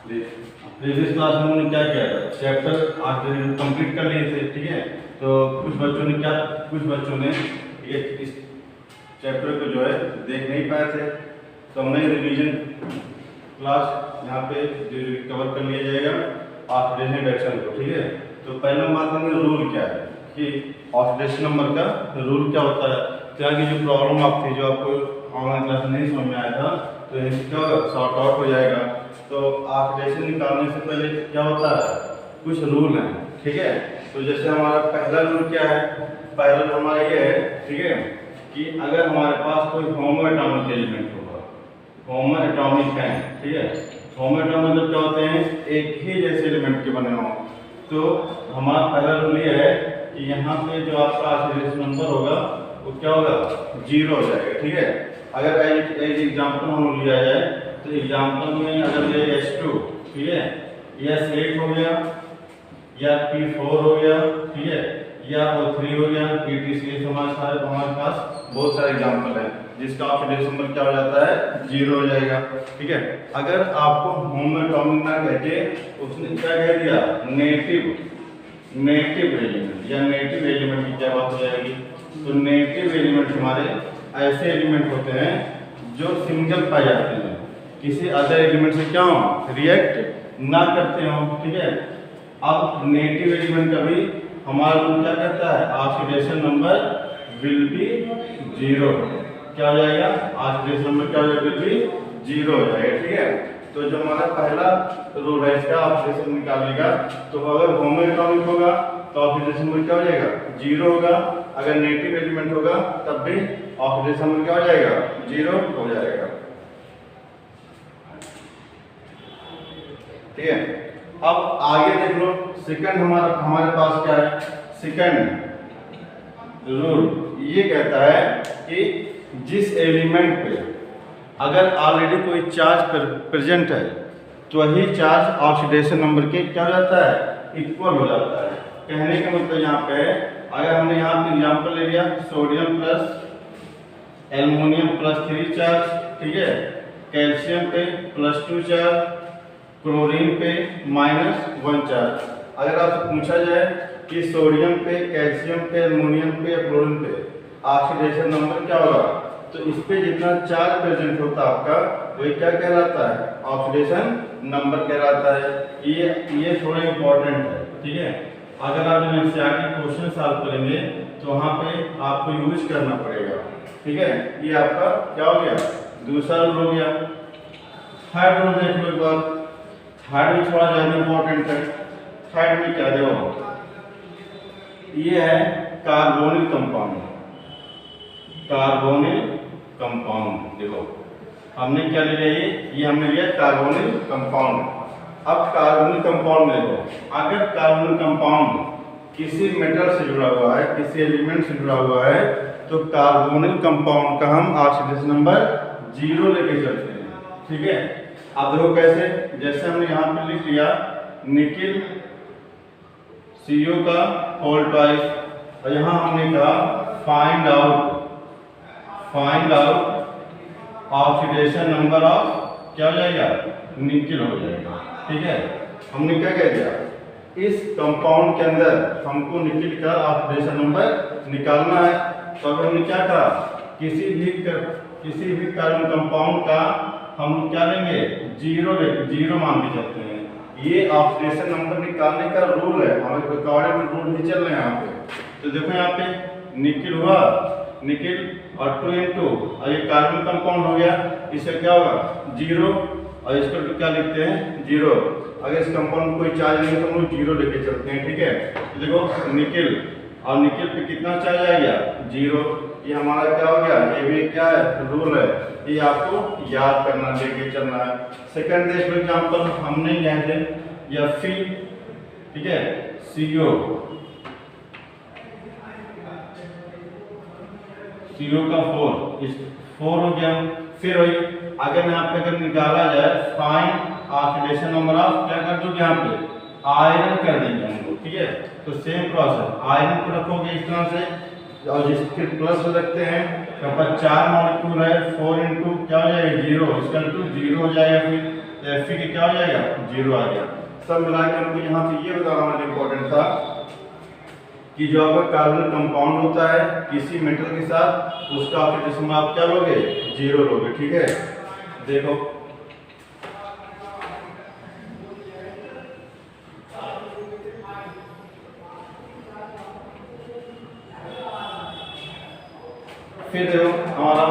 Previous class में उन्होंने क्या किया था, चैप्टर आज कंप्लीट कर लिए थे, ठीक है। तो कुछ बच्चों ने ये इस चैप्टर को जो है देख नहीं पाए थे, तो हमने रिवीजन क्लास यहाँ पे कवर कर लिया जाएगा ऑक्सीडेशन रिडक्शन को, ठीक है। तो पहला बात हमें रूल क्या है कि ऑक्सीडेशन नंबर का रूल क्या होता है। तो यहाँ की जो प्रॉब्लम आप थी, जो आपको ऑनलाइन क्लास नहीं समझ में आया था, तो इसका सॉर्ट आउट हो जाएगा। तो ऑक्सीडेशन निकालने से पहले क्या होता है, कुछ रूल हैं, ठीक है। तो जैसे हमारा पहला रूल क्या है, पहला रूल हमारा ये है, ठीक है, कि अगर हमारे पास कोई होमो एटॉमिक एलिमेंट होगा, होमो एटॉमिक है, ठीक है। होमो एटॉमिक मतलब क्या होते हैं, एक ही जैसे एलिमेंट के बने हों। तो हमारा पहला रूल ये है कि यहाँ पे जो आपका ऑक्सीडेशन नंबर होगा वो क्या होगा, 0 हो जाएगा, ठीक है। अगर एग्जाम्पल हम लिया जाए, तो एग्जाम्पल में अगर ये H2, ठीक है, या S8 हो गया, या P4 हो गया, ठीक है, या O3 हो गया, PTCS, हमारे पास बहुत सारे एग्जाम्पल हैं जिसका ऑक्सीडेशन नंबर क्या हो जाता है, 0 हो जाएगा, ठीक है। अगर आपको होमो एटॉमिक ना कह के उसने क्या कह दिया, नेगेटिव एलिमेंट या नेगेटिव एलिमेंट की क्या बात हो जाएगी। तो नेगेटिव एलिमेंट हमारे ऐसे एलिमेंट होते हैं जो सिंगल पाए जाते हैं, किसी अदर एलिमेंट से क्या हो, रिएक्ट ना करते हो, ठीक है। अब नेगेटिव एलिमेंट का भी हमारा रूल क्या कहता है, ऑक्सीडेशन नंबर विल बी 0, क्या हो जाएगा, ऑक्सीडेशन नंबर क्या हो जाएगा, विल बी 0 हो जाएगा, ठीक है। तो जो हमारा पहला रूल है इसका ऑक्सीडेशन निकालेगा, तो अगर होमो एटॉमिक होगा तो ऑक्सीडेशन नंबर क्या हो जाएगा, 0 होगा। अगर नेगेटिव एलिमेंट होगा तब भी ऑक्सीडेशन नंबर क्या हो जाएगा, 0 हो जाएगा, ठीक है। अब आगे देख लो, सेकंड हमारे पास क्या है, सेकंड रूल ये कहता है कि जिस एलिमेंट पे अगर ऑलरेडी कोई चार्ज प्रेजेंट है तो वही चार्ज ऑक्सीडेशन नंबर के क्या हो जाता है, इक्वल हो जाता है। कहने का मतलब यहाँ पे अगर हमने यहाँ पे एग्जाम्पल ले लिया, सोडियम प्लस एल्युमिनियम +3 चार्ज, ठीक है, कैल्शियम पे +2 चार्ज, क्लोरीन पे -1 चार्ज। अगर आपसे पूछा जाए कि सोडियम पे, कैल्शियम पे, एल्युमिनियम पे या क्लोरीन पे ऑक्सीडेशन नंबर क्या होगा, तो इस पे जितना चार्ज प्रेजेंट होता है आपका वही क्या कहलाता है, ऑक्सीडेशन नंबर कहलाता है। ये थोड़ा इंपॉर्टेंट है, ठीक है। अगर आप एनसीईआरटी क्वेश्चन सॉल्व करेंगे तो वहाँ पे आपको यूज करना पड़ेगा, ठीक है। ये आपका क्या हो गया, दूसरा रूल हो गया। थर्ड रूल देख लो एक बार, थर्ड भी थोड़ा ज्यादा इंपॉर्टेंट है। थर्ड में क्या देखो, ये है कार्बोनिल कंपाउंड। कार्बोनिल कंपाउंड देखो हमने क्या लिया, ये हमने लिया कार्बोनिल कंपाउंड। अब कार्बोनिल कंपाउंड में देखो, अगर कार्बोनिल कंपाउंड किसी मेटल से जुड़ा हुआ है, किसी एलिमेंट से जुड़ा हुआ है, तो कार्बोनिल कंपाउंड का हम ऑक्सीडेशन नंबर 0 लेके चलते हैं, ठीक है। अब देखो कैसे, जैसे हमने यहाँ पे लिख लिया निकिल CO का होल ट्वाइस, और यहाँ हमने कहा find out oxidation number of क्या हो जाएगा, निकिल हो जाएगा, ठीक है। हमने क्या कह दिया, इस कंपाउंड के अंदर हमको निकिल का ऑक्सीडेशन नंबर निकालना है। तो अगर हमने क्या कहा, किसी भी कार्बन कंपाउंड का हम क्या लेंगे, 0 मान के चलते हैं। ये ऑक्सीडेशन नंबर निकालने का रूल है, हमें रिकॉर्डेड रूल ही चल रहे हैं यहाँ पे। तो देखो यहाँ पे निकिल हुआ, निकिल और 2 into, और ये कार्बन कंपाउंड हो गया, इससे क्या होगा 0, और इसको क्या लिखते हैं 0। अगर इस कंपाउंड में कोई चार्ज नहीं है तो हम लोग 0 लेके चलते हैं, ठीक है। तो देखो निकिल, और निकिल पे कितना चार्ज आएगा, 0। ये हमारा क्या हो गया, ये भी क्या है, रूल है, ये आपको याद करना, लेके चलना है। सेकंड देख लो एग्जाम्पल, हमने यहाँ से या फिर, ठीक है, CO का 4 हो गया। फिर वही अगर यहाँ पे अगर निकाला जाए फाइंड ऑक्सीडेशन नंबर ऑफ, क्या कर दो यहाँ पे आयरन कर देंगे हम लोग, ठीक है। तो सेम प्रोसेस, आयरन को रखोगे इस तरह से, और जिसके प्लस रखते हैं, यहाँ पर 4 मॉलिक्यूल है, 4 into क्या हो जाएगा 0, इसका 0 हो जाएगा। तो Fe के क्या हो जाएगा 0 आ गया। सब मिला के हमको यहाँ पे ये बताना हमारे इम्पोर्टेंट था कि जो आपका कार्बन कंपाउंड होता है किसी मेटल के साथ उसका ऑक्सीडेशन में आप क्या लोगे 0 लोगे। ठीक है, देखो फिर देखो हमारा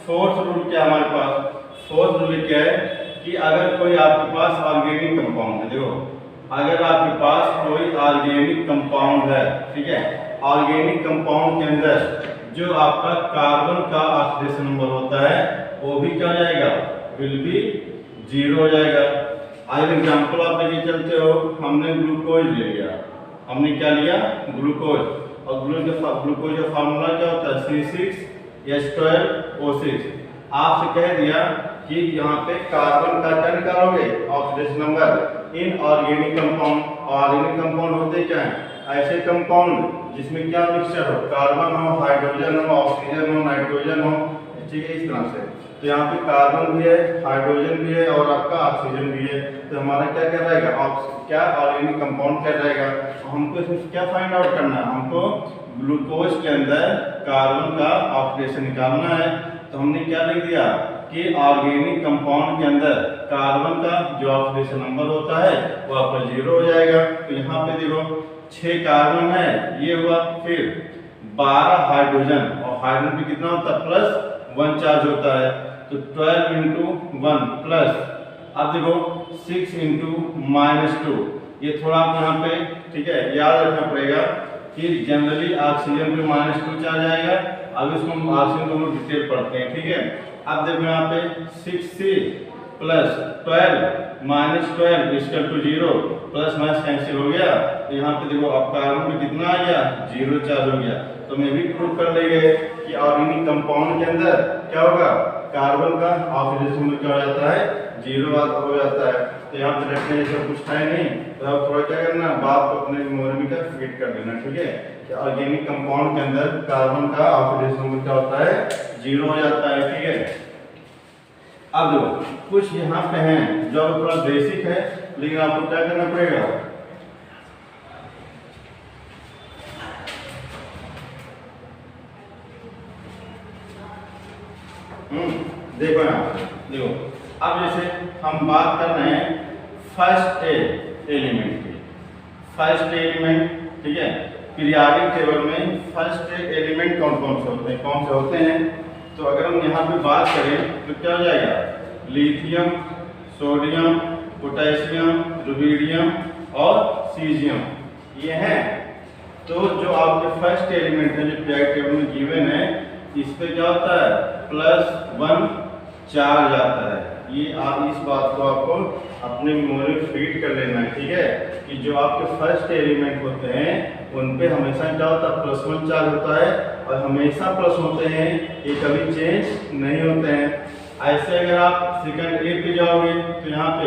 फोर्थ रूल क्या है हमारे पास। फोर्थ रूल क्या है कि अगर कोई आपके पास ऑर्गेनिक कंपाउंड है, देखो अगर आपके पास कोई ऑर्गेनिक कंपाउंड है, ठीक है, ऑर्गेनिक कंपाउंड के अंदर जो आपका कार्बन का ऑक्सीडेशन नंबर होता है वो भी क्या हो जाएगा विल बी 0 हो जाएगा। आज एग्जांपल आप लेके चलते हो, हमने ग्लूकोज ले लिया, हमने क्या लिया ग्लूकोज, और ग्लूकोज का फार्मूला क्या होता है C6H12O6। आपसे कह दिया कि यहाँ पे कार्बन का क्या निकालोगे oxidation number in organic compound. Organic compound होते क्या है ऐसे कंपाउंड जिसमें क्या मिक्सचर हो, कार्बन हो, हाइड्रोजन हो, ऑक्सीजन हो, नाइट्रोजन हो, ठीक है, इस तरह से। तो यहाँ पे कार्बन भी है, हाइड्रोजन भी है और आपका ऑक्सीजन भी है। तो हमारा क्या कर रहेगा क्या ऑर्गेनिक कंपाउंड क्या रहेगा। हमको इसमें क्या फाइंड आउट करना है, हमको ग्लूकोज के अंदर कार्बन का ऑक्सीडेशन निकालना है। तो हमने क्या लिख दिया कि ऑर्गेनिक कंपाउंड के अंदर कार्बन का जो ऑक्सीडेशन नंबर होता है वो आपका 0 हो जाएगा। तो यहाँ पे देखो 6 कार्बन है ये हुआ, फिर 12 हाइड्रोजन, और हाइड्रोजन पे कितना होता है +1 चार्ज होता है, तो 12 × 1 प्लस, अब देखो 6 × -2, ये थोड़ा आप यहाँ पे ठीक है याद रखना पड़ेगा कि जनरली ऑक्सीजन पे -2 चार्ज आएगा। अब इसको हम ऑक्सीजन को हम डिटेल पढ़ते हैं, ठीक है। अब देखो यहाँ पे 6C + 12 -12 = 0, प्लस माइनस कैंसिल हो गया। तो यहाँ पे देखो अब कार्बन पे कितना आ गया 0 चार्ज हो गया। तो मैं भी प्रूव कर लेंगे कि ऑर्गेनिक कंपाउंड के अंदर क्या होगा कार्बन का ऑक्सीडेशन में क्या हो जाता है 0 हो जाता है। तो यहाँ पे रखने जैसा कुछ है नहीं, तो अब थोड़ा क्या करना बात को अपने मेमोरी में क्या फिट कर देना, ठीक है। कि ऑर्गेनिक कंपाउंड के अंदर कार्बन का ऑक्सीडेशन में क्या होता है 0 हो जाता है, ठीक है। अब देखो कुछ यहाँ पे हैं जो थोड़ा बेसिक है, लेकिन आपको क्या करना पड़ेगा देखो यहाँ देखो। अब जैसे हम बात कर रहे हैं फर्स्ट एलिमेंट की, फर्स्ट एलिमेंट, ठीक है। पीरियोडिक टेबल में फर्स्ट एलिमेंट कौन से होते हैं। तो अगर हम यहाँ पे बात करें तो क्या हो जाएगा लिथियम, सोडियम, पोटेशियम, रुबिडियम और सीजियम, ये हैं। तो जो आपके फर्स्ट एलिमेंट है जो पीरियोडिक टेबल में गिवन है, इस पे क्या होता है +1 चार्ज आता है। ये आप इस बात को आपको अपने मेमोरी में फीड कर लेना है, ठीक है। कि जो आपके फर्स्ट एलिमेंट होते हैं उन पे हमेशा क्या होता है +1 चार्ज होता है, और हमेशा प्लस होते हैं, ये कभी चेंज नहीं होते हैं। ऐसे अगर आप सेकंड ए पे जाओगे तो यहाँ पे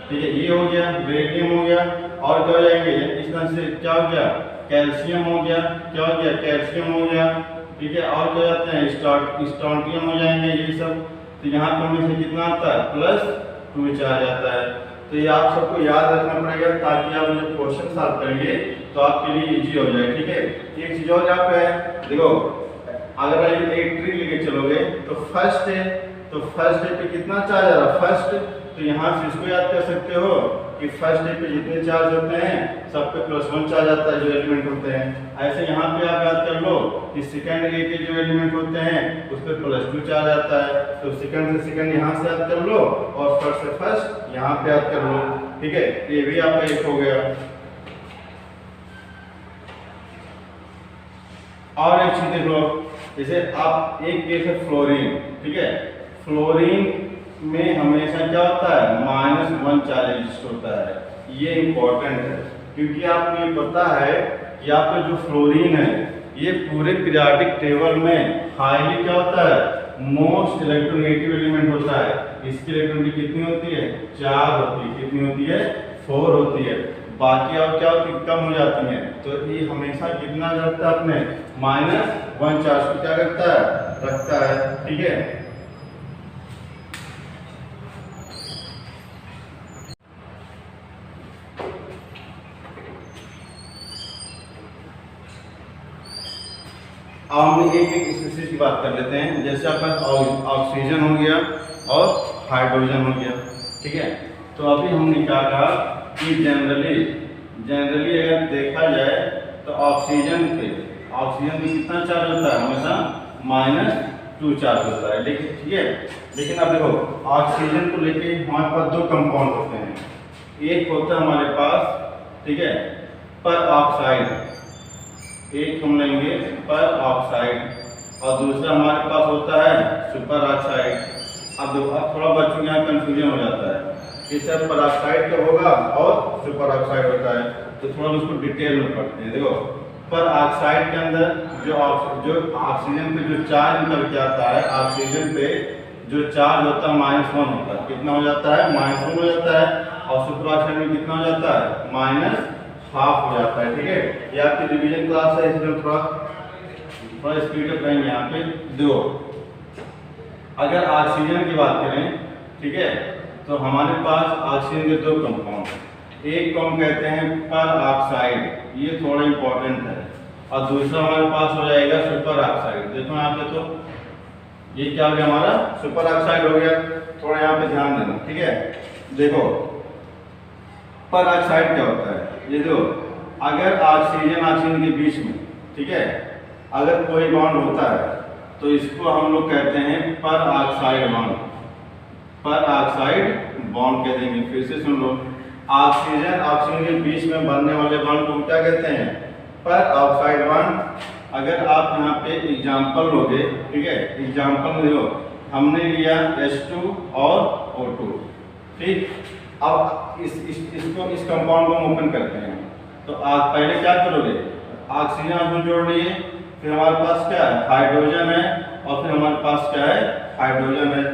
ठीक है ये हो गया, बेरिलियम हो गया, और क्या हो जाएंगे इस तरह से क्या हो गया कैल्शियम हो गया, क्या हो गया कैल्शियम हो गया, ठीक है। और क्या जाते हैं स्ट्रोंटियम हो जाएंगे ये सब। तो यहाँ पे हमें से कितना आता है +2 चार्ज आता है। तो ये आप सबको याद रखना पड़ेगा ताकि आप जब क्वेश्चन सॉल्व करेंगे तो आपके लिए इजी हो जाए, ठीक है। एक चीज और यहाँ पे है देखो, अगर आप एक ट्री लेके चलोगे तो फर्स्ट डे पे कितना चार्ज आ रहा फर्स्ट, तो यहाँ से इसको याद कर सकते हो कि फर्स्ट डे पे जितने चार्ज होते हैं सब पे +1 चार्ज आता है जो एलिमेंट होते हैं। ऐसे यहाँ पे आप याद कर लो कि सेकंड डे के जो एलिमेंट होते हैं उस पे +2 चार्ज आता है। तो सेकंड से सेकंड यहाँ से याद कर लो और फर्स्ट से फर्स्ट यहाँ पे याद कर लो, ठीक है। ये भी आपका एक हो गया। और एक चीज देख लो, जैसे आप एक केस है फ्लोरीन, ठीक है। फ्लोरीन में हमेशा क्या होता है -1 चार्ज एग्जिस्ट होता है। ये इंपॉर्टेंट है क्योंकि आपको ये पता है कि आपका जो फ्लोरीन है ये पूरे पीरियोडिक टेबल में हाईली क्या होता है मोस्ट इलेक्ट्रोनेगेटिव एलिमेंट होता है। इसकी इलेक्ट्रॉनिटी कितनी होती है 4 होती है, कितनी होती है 4 होती है, बाकी और क्या होती है कम हो जाती है। तो ये हमेशा कितना रखता है अपने -1 चार्ज को क्या रखता है, ठीक है। अब हम एक एक स्पीशीज की बात कर लेते हैं। जैसे आपका ऑक्सीजन हो गया और हाइड्रोजन हो गया, ठीक है। तो अभी हमने क्या कहा कि जनरली अगर देखा जाए तो ऑक्सीजन पे कितना चार्ज होता है, हमेशा -2 चार्ज होता है। लेकिन ठीक है, लेकिन अब देखो ऑक्सीजन को लेके हमारे पास 2 कंपाउंड होते हैं। एक होता है हमारे पास, ठीक है, पर ऑक्साइड, एक हम लेंगे पर ऑक्साइड, और दूसरा हमारे पास होता है सुपर ऑक्साइड। अब थोड़ा बच्चों के यहाँ कंफ्यूजन हो जाता है कि सर पर ऑक्साइड क्या होगा और सुपर ऑक्साइड होता है, तो थोड़ा उसको डिटेल में पढ़ते हैं। देखो पर ऑक्साइड के अंदर जो ऑक्सीजन पे जो चार्ज निकल के आता है, ऑक्सीजन पे जो चार्ज होता है -1 होता है। कितना हो जाता है? -1 हो जाता है। और सुपर ऑक्साइड में कितना हो जाता है? -12 हो जाता है, ठीक है। ये आपकी रिवीजन क्लास है, इसमें थोड़ा स्पीड अप रहेंगे यहाँ पे। दो अगर ऑक्सीजन की बात करें, ठीक है, तो हमारे पास ऑक्सीजन के 2 कंपाउंड हैं। एक को हम कहते हैं पर ऑक्साइड, ये थोड़ा इंपॉर्टेंट है, और दूसरा हमारे पास हो जाएगा सुपर ऑक्साइड। देखो यहाँ पे, तो ये क्या हो गया हमारा? सुपर ऑक्साइड हो गया। थोड़ा यहाँ पे ध्यान देना, ठीक है। देखो पर ऑक्साइड क्या होता है, ये देखो अगर ऑक्सीजन के बीच में, ठीक है, अगर कोई बॉन्ड होता है तो इसको हम लोग कहते हैं पर ऑक्साइड बॉन्ड। पर ऑक्साइड बॉन्ड कह देंगे। फिर से सुन लो, ऑक्सीजन के बीच में बनने वाले बॉन्ड को क्या कहते हैं? पर ऑक्साइड बॉन्ड। अगर आप यहाँ पे एग्जाम्पल लोगे, ठीक है, एग्जाम्पल में देखो हमने लिया H2 और O2, ठीक। अब इस कंपाउंड को हम ओपन करते हैं, तो आप पहले क्या करोगे? ऑक्सीजन जोड़ लिए, फिर हमारे पास क्या है? हाइड्रोजन है, और फिर हमारे पास क्या है? हाइड्रोजन है।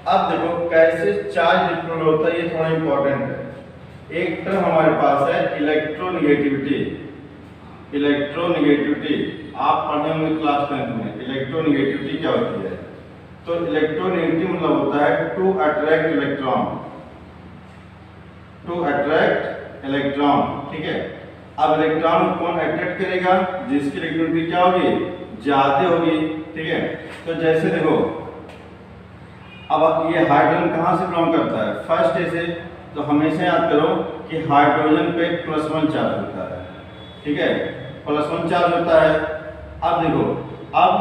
अब देखो कैसे चार्ज डिफरेंट होता है, ये थोड़ा इंपॉर्टेंट है। एक टर्म हमारे पास है इलेक्ट्रोनेगेटिविटी। आप पढ़े होंगे क्लास 10 में, इलेक्ट्रोनेगेटिविटी क्या होती है? तो इलेक्ट्रोनेगेटिव मतलब होता है टू अट्रैक्ट इलेक्ट्रॉन, ठीक है। अब इलेक्ट्रॉन को कौन अट्रैक्ट करेगा? जिसकी इलेक्ट्रोनेगेटिविटी क्या होगी? ज्यादा होगी, ठीक है। तो जैसे देखो अब ये हाइड्रोजन कहाँ से बिलोंग करता है? फर्स्ट ऐसे, तो हमेशा याद करो कि हाइड्रोजन पे +1 चार्ज होता है, ठीक है, +1 चार्ज होता है। अब देखो, अब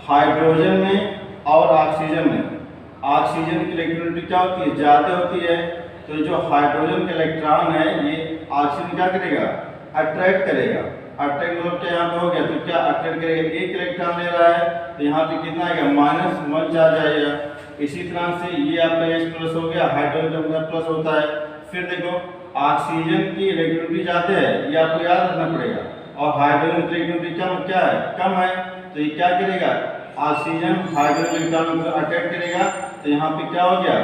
हाइड्रोजन में और ऑक्सीजन की इलेक्ट्रोनेगेटिविटी क्या होती है? ज़्यादा होती है। तो जो हाइड्रोजन के इलेक्ट्रॉन है ये ऑक्सीजन क्या करेगा? अट्रैक्ट करेगा। अट्रैक्ट मतलब क्या यहाँ पे हो गया, तो क्या अट्रैक्ट करेगा? एक इलेक्ट्रॉन ले रहा है, तो यहाँ पे कितना आएगा? -1 चार्ज आएगा। इसी तरह से ये आपका H+ हो गया, हाइड्रोजन का प्लस होता है। फिर देखो ऑक्सीजन की इलेक्ट्रोनेगेटिविटी ज़्यादा है, ये आपको याद रखना पड़ेगा, और हाइड्रोजन की इलेक्ट्रोनेगेटिविटी क्या है? कम है। तो ये क्या करेगा? ऑक्सीजन हाइड्रोजन इलेक्ट्रॉन को अट्रैक्ट करेगा, तो यहाँ पे क्या हो गया?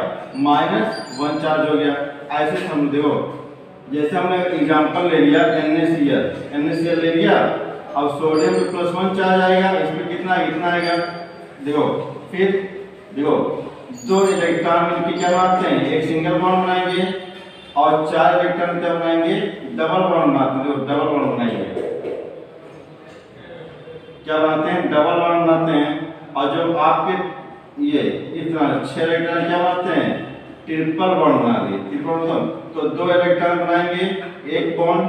-1 चार्ज हो गया। ऐसे समझ देखो, जैसे हमने एग्जांपल ले लिया NaCl ले लिया, अब सोडियम पे +1 चार्ज आएगा, इसमें कितना आएगा? देखो फिर देखो 2 इलेक्ट्रॉन मिलकर क्या बनाते हैं? एक सिंगल बॉन्ड बनाएंगे, और 4 इलेक्ट्रॉन क्या बनाएंगे? डबल बॉन्ड बनाते हैं। डबल बॉन्ड बनाएंगे, क्या बनाते हैं? डबल बॉन्ड बनाते हैं। और जो आपके ये इस तरह 6 इलेक्ट्रॉन क्या बनाते हैं? ट्रिपल बॉन्ड बना दिए। ट्रिपल बॉन्ड, तो 2 इलेक्ट्रॉन बनाएंगे, 1 बॉन्ड,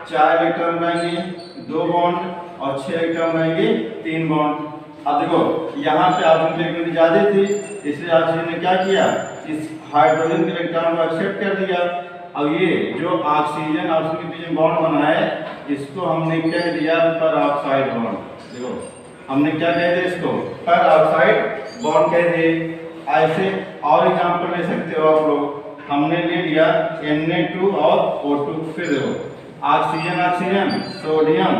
4 इलेक्ट्रॉन बनाएंगे, 2 बॉन्ड, और 6 इलेक्ट्रॉन बनाएंगे, 3 बॉन्ड। अब देखो यहाँ पे ऑक्सीजन की इलेक्ट्रोनेगेटिविटी ज़्यादा थी, इसलिए ऑक्सीजन ने क्या किया? इस हाइड्रोजन के इलेक्ट्रॉन को एक्सेप्ट कर दिया। अब ये जो ऑक्सीजन के बीच में बॉन्ड बना है, इसको हमने कह दिया पर ऑक्साइड बॉन्ड। देखो हमने क्या कह दिया? इसको पर ऑक्साइड बॉन्ड कह दिए। ऐसे और एग्जांपल ले सकते हो आप लोग। हमने ले लिया Na2 और O2। फिर देखो ऑक्सीजन सोडियम,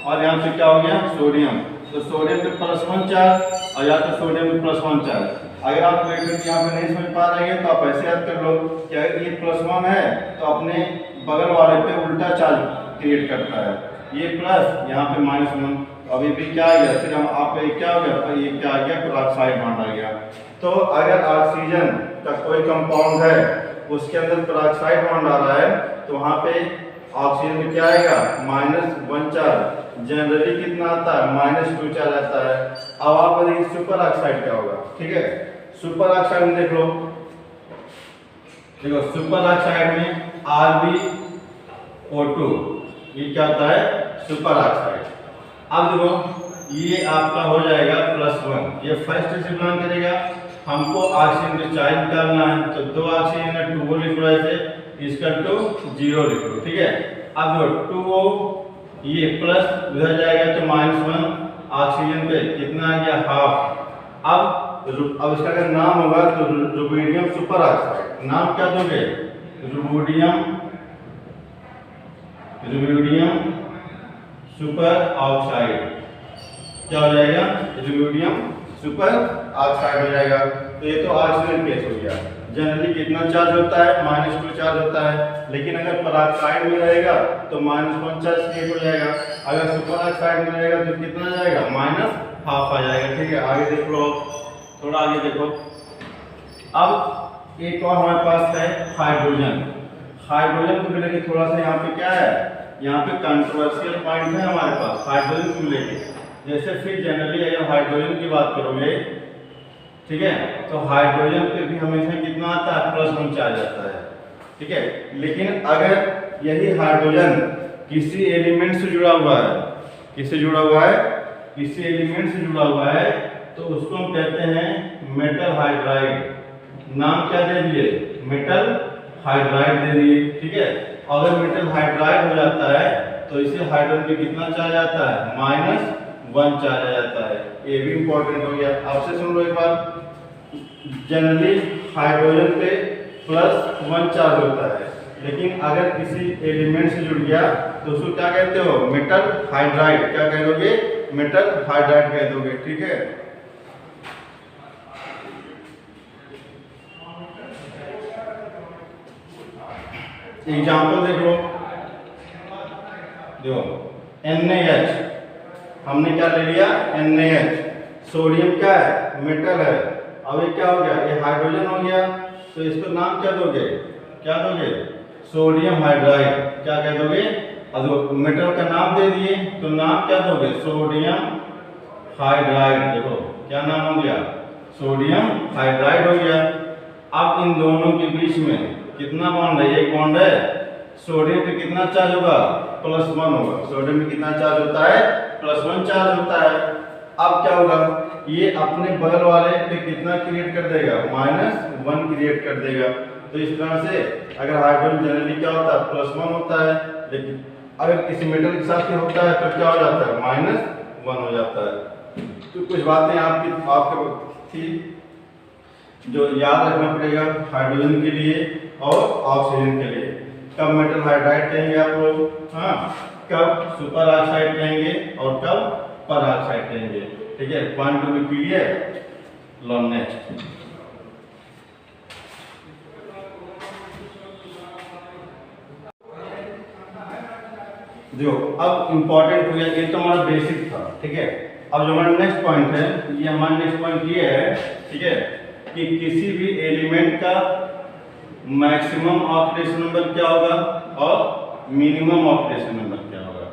और यहाँ पे क्या हो गया? सोडियम। तो सोडियम पे +1 चार्ज, और यहाँ पे सोडियम पे +1 चार्ज। अगर आप इलेक्ट्रोनेगेटिविटी यहाँ पे नहीं समझ पा रहे हैं तो आप ऐसे याद कर लो कि अगर ये +1 है तो अपने बगल वाले पे उल्टा चार्ज क्रिएट करता है, ये प्लस, यहाँ पे -1। अभी भी क्या आ गया? फिर हम आप क्या हो गया? ये क्या आ गया? पेरोक्साइड बॉन्ड आ गया। तो अगर ऑक्सीजन का कोई कंपाउंड है, उसके अंदर पेरोक्साइड बॉन्ड आ रहा है, तो वहाँ पे ऑक्सीजन में क्या आएगा -1 चार्ज, जनरली कितना आता है -2 चार्ज आता है। अब आप देखिए सुपर ऑक्साइड क्या होगा, ठीक है। सुपर ऑक्साइड में देखो सुपर ऑक्साइड में RbO2 ये क्या होता है सुपर ऑक्साइड। अब देखो ये आपका हो जाएगा +1, ये फर्स्ट से बिलोंग करेगा। हमको ऑक्सीजन डिस्चार्ज निकालना है तो 2 ऑक्सीजन है 2O लिख लो, ऐसे इसका 0 लिख लो, ठीक है। अब देखो 2O ये प्लस उधर जाएगा तो -1 ऑक्सीजन पे कितना आ गया हाफ। अब इसका अगर नाम होगा तो रुबिडियम सुपर ऑक्साइड, नाम क्या दोगे रुबिडियम सुपर ऑक्साइड, क्या हो जाएगा रुबिडियम सुपर ऑक्साइड हो जाएगा। तो ये तो ऑक्सीजन केस हो गया। जनरली कितना चार्ज होता है -2 चार्ज होता है, लेकिन अगर पेरोक्साइड में रहेगा तो -1 चार्ज क्रिएट हो जाएगा। अगर सुपर ऑक्साइड में रहेगा तो कितना जाएगा -हाफ आ जाएगा, ठीक है। आगे देख लो, थोड़ा आगे देखो। अब एक और हमारे पास है हाइड्रोजन। हाइड्रोजन को लेकर थोड़ा सा यहाँ पे क्या है, यहाँ पे कंट्रोवर्शियल पॉइंट है हमारे पास हाइड्रोजन को लेकर। जैसे फिर जनरली अगर हाइड्रोजन की बात करोगे, ठीक है, तो हाइड्रोजन पे भी हमेशा कितना आता है +1 चार्ज आता है, ठीक है। लेकिन अगर यही हाइड्रोजन किसी एलिमेंट से जुड़ा हुआ है, किससे जुड़ा हुआ है किसी एलिमेंट से जुड़ा हुआ है, तो उसको हम कहते हैं मेटल हाइड्राइड। नाम क्या दे दिए मेटल हाइड्राइड दे दिए, ठीक है। अगर मेटल हाइड्राइड हो जाता है तो इसे हाइड्रोजन पे कितना चार्ज आता है -1 चार्ज आ जाता है। ये भी इंपॉर्टेंट हो गया। आपसे सुन लो एक बार, जनरली हाइड्रोजन पे +1 चार्ज होता है, लेकिन अगर किसी एलिमेंट से जुड़ गया तो उसको क्या कहते हो मेटल हाइड्राइड। क्या कह दोगे मेटल हाइड्राइड कह दोगे, ठीक है। एग्जाम्पल देख लो, देखो NaH हमने क्या ले लिया NaH। सोडियम क्या है मेटल है। अब ये क्या हो गया ये हाइड्रोजन हो गया, तो इसको नाम क्या दोगे सोडियम हाइड्राइड। क्या कह दोगे, अब मेटल का नाम दे दिए तो नाम क्या दोगे सोडियम हाइड्राइड। देखो क्या नाम हो गया सोडियम हाइड्राइड हो गया। अब इन दोनों के बीच में कितना बॉन्ड है, एक बॉन्ड है। सोडियम पे कितना चार्ज होगा +1 होगा। सोडियम में कितना चार्ज होता है +1 चार्ज होता है। अब क्या होगा ये अपने बगल वाले पे कितना क्रिएट कर देगा -1 क्रिएट कर देगा। तो इस तरह से अगर हाइड्रोजन जनरली क्या होता है +1 होता है, लेकिन अगर किसी मेटल के साथ होता है तो क्या हो जाता है -1 हो जाता है। तो कुछ बातें आपके थी जो याद रखना पड़ेगा हाइड्रोजन के लिए और ऑक्सीजन के लिए। कब मेटल हाइड्राइड कहेंगे आप लोग, हाँ, कब सुपर ऑक्साइड कहेंगे और कब पर ऑक्साइड कहेंगे, ठीक है। Point to be clear. लो नेक्स्ट जो अब इंपॉर्टेंट हो गया, ये तो हमारा बेसिक था, ठीक है। अब जो हमारा नेक्स्ट पॉइंट है, ये हमारा नेक्स्ट पॉइंट ये है, ठीक है, कि किसी भी एलिमेंट का मैक्सिमम ऑक्सीडेशन नंबर क्या होगा और मिनिमम ऑक्सीडेशन नंबर क्या होगा,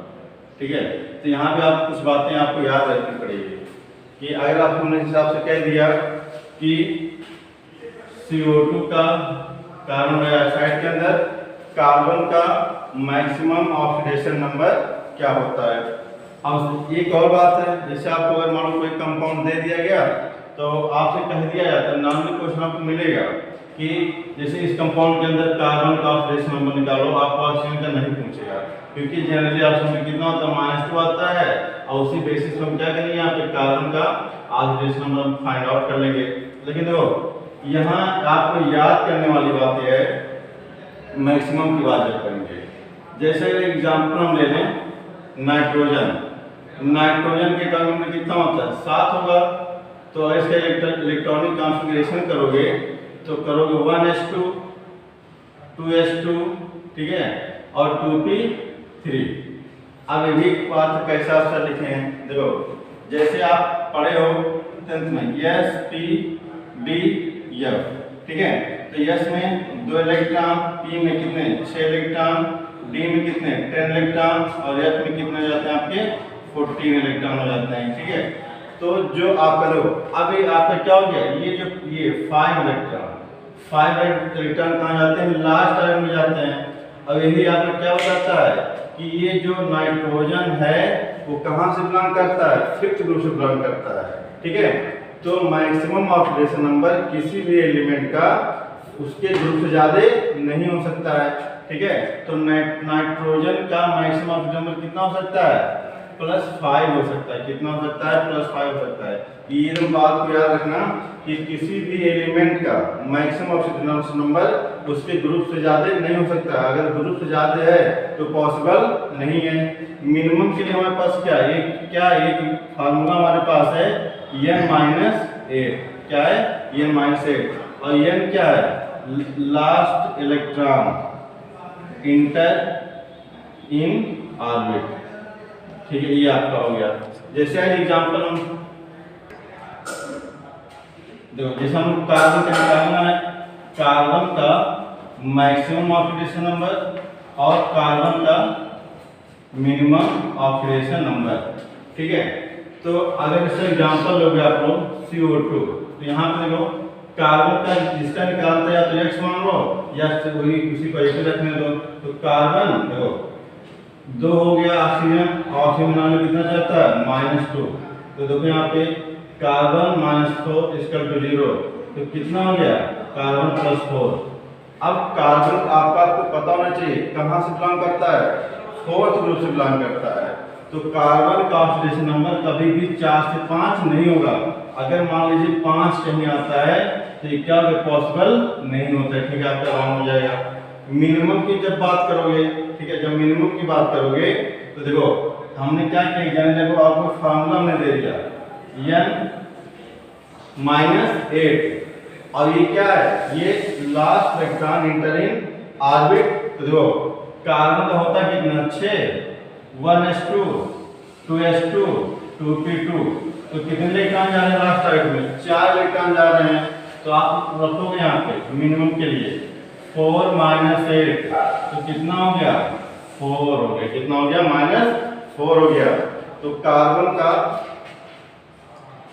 ठीक है। तो यहाँ पे आप कुछ बातें आपको याद रखनी पड़ेगी कि अगर आपको हमने हिसाब से कह दिया कि CO2 का कार्बन डाइऑक्साइड के अंदर कार्बन का मैक्सिमम ऑक्सीडेशन नंबर क्या होता है। अब एक और बात है, जैसे आपको अगर मान लो कोई कंपाउंड दे दिया गया तो आपसे कह दिया जाता है, नॉर्मली क्वेश्चन आपको मिलेगा कि जैसे इस कंपाउंड के अंदर कार्बन का ऑक्सीडेशन नंबर निकालो, आपको ऑक्सीजन का नहीं पूछेगा, क्योंकि जनरली ऑप्शन में कितना होता है -2 आता है, और उसी बेसिस पर हम क्या करेंगे यहाँ पे कार्बन का ऑक्सीडेशन नंबर हम फाइंड आउट कर लेंगे। लेकिन देखो यहाँ आपको याद करने वाली बात यह है मैक्सिमम की बात जब करेंगे। जैसे एग्जाम्पल हम ले लें नाइट्रोजन। नाइट्रोजन के टर्म में कितना होता है 7 होगा, तो इसका इलेक्ट्रॉनिक कॉन्फ़िगरेशन करोगे तो करोगे 1s2 2s2, ठीक है, और 2p3। अब ये भी बात कैसा अक्षर लिखे हैं, देखो जैसे आप पढ़े हो 10th में S P D F, ठीक है। तो S में 2 इलेक्ट्रॉन, P में कितने 6 इलेक्ट्रॉन, डी में कितने 10 इलेक्ट्रॉन और एफ में कितने हो जाते हैं आपके 14 इलेक्ट्रॉन हो जाते हैं, ठीक है। तो जो आप करो अभी आपका क्या हो गया, ये 5 इलेक्ट्रॉन कहाँ जाते हैं, लास्ट आयन में जाते हैं। अब यही आपका क्या हो जाता है कि ये जो नाइट्रोजन है वो कहाँ से बिलोंग करता है, 5th ग्रुप से बिलोंग करता है, ठीक है। तो मैक्सिमम ऑक्सीडेशन नंबर किसी भी एलिमेंट का उसके ग्रुप से ज्यादा नहीं हो सकता है, ठीक है। तो नाइट्रोजन का मैक्सिमम ऑक्सीडेशन नंबर कितना हो सकता है, +5 हो सकता है। कितना हो सकता है, +5 हो सकता है। ये बात को याद रखना कि किसी भी एलिमेंट का मैक्सिमम ऑक्सीडेशन नंबर उसके ग्रुप से ज्यादा नहीं हो सकता। अगर ग्रुप से ज्यादा है तो पॉसिबल नहीं है। मिनिमम के लिए हमारे पास एक फार्मूला हमारे पास है n-8, क्या है n-8, और n क्या है, last electron inter in orbit, ठीक है। ये आपका हो गया। जैसे एग्जांपल हम देखो, जैसे हम कार्बन का निकालना है, कार्बन का मैक्सिमम ऑक्सीडेशन नंबर और कार्बन का मिनिमम ऑक्सीडेशन नंबर, ठीक है। तो अगर इसका एग्जांपल लोगे आप लोग CO2, तो यहाँ पे देखो कार्बन का जिसका निकालते हैं या तो x मान लो या वही उसी को एक रखने दो। तो कार्बन देखो 2 हो गया, ऑक्सीजन बनाने में कितना चाहता है, -2। तो देखो यहाँ पे कार्बन -4 = 0, तो कितना हो गया, कार्बन +4। अब कार्बन आपको पता होना चाहिए कहाँ से बिलोंग करता है, 4th ग्रुप से बिलोंग करता है। तो कार्बन का ऑक्सीडेशन नंबर कभी भी 4 से 5 नहीं होगा। अगर मान लीजिए 5 कहीं आता है तो ये क्या पॉसिबल नहीं होता है, ठीक है, आपका रॉन्ग हो जाएगा। मिनिमम की जब बात करोगे, ठीक है, जब मिनिमम की बात करोगे तो देखो हमने क्या किया, जाने देखो आपको फार्मूला हमने दे दिया n-8, और ये क्या है, ये last electron inter in orbit. तो देखो कार्बन का होता है कितना, 6, 1s2, 2s2, 2p2, तो कितने इलेक्ट्रॉन जा रहे हैं लास्ट साइड में, 4 इलेक्ट्रॉन जा रहे हैं। तो आप रखोगे यहाँ पे मिनिमम के लिए 4 - 8, तो कितना हो गया, 4 हो गया। कितना हो गया, -4 हो गया। तो कार्बन का,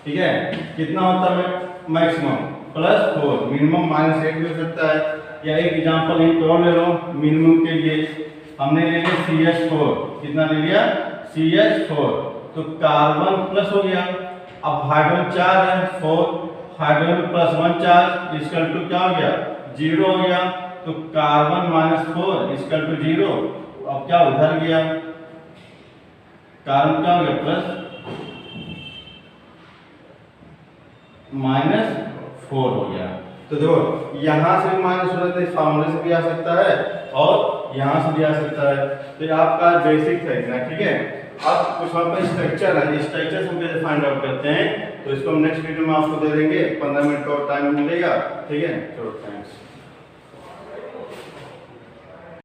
ठीक है, कितना होता है मैक्सिमम, +4, मिनिमम -8 भी हो सकता है। या एक एग्जांपल एक और ले लो मिनिमम के लिए, हमने ले लिया CH4, कितना ले लिया, CH4, तो कार्बन प्लस हो गया। अब हाइड्रोजन 4 है, 4, हाइड्रोजन +1 चार्ज = क्या हो गया, 0 हो गया। तो कार्बन -4 = 0। अब क्या उधर गया, कार्बन क्या हो गया, -4 हो गया। तो देखो यहाँ से भी माइनस हो जाता है, फार्मूले से भी आ सकता है और यहाँ से भी आ सकता है। तो आपका बेसिक है ना, ठीक है। अब कुछ वहाँ पर स्ट्रक्चर है, स्ट्रक्चर हम कैसे फाइंड आउट करते हैं, तो इसको हम नेक्स्ट वीडियो में आपको दे देंगे। 15 मिनट का टाइम मिलेगा, ठीक है। चलो थैंक्स।